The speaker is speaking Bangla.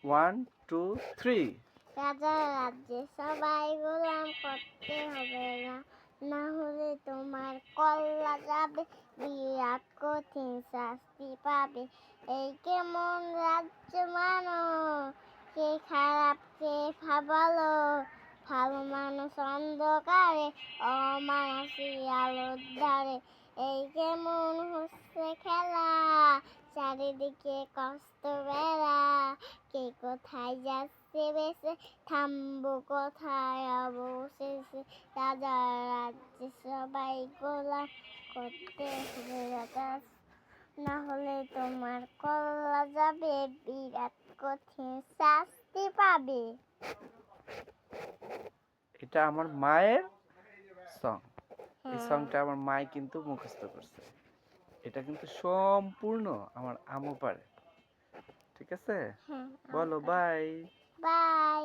One two three. রাজার রাজ্যে সবাই গোলাম করতে হবে না, না হলে তোমার কল্লা যাবে, বিরাট কঠিন শাস্তি পাবে। এই কেমন রাজ্য মানো, কে খারাপ কে ভালো, ভালো মানুষ অন্ধকারে, অমানুষী আলোর ধারে। এই কেমন হচ্ছে খেলা, চারিদিকে কষ্ট বেড়া, কে কোথায় যাচ্ছে বেছে, থামবো কোথায় অবশেষে। রাজার রাজ্যে সবাই গোলাম করতে হবে রাজা, না হলে তোমার কল্লা যাবে, বিরাট কঠিন শাস্তি পাবে। এটা আমার মায়ের সং। এই হ্যাঁ। সংটা আমার মাই কিন্তু মুখস্থ করছে। এটা কিন্তু সম্পূর্ণ আমার আম্মু পারে। ঠিক আছে, হ্যাঁ, বলো বাই। বাই।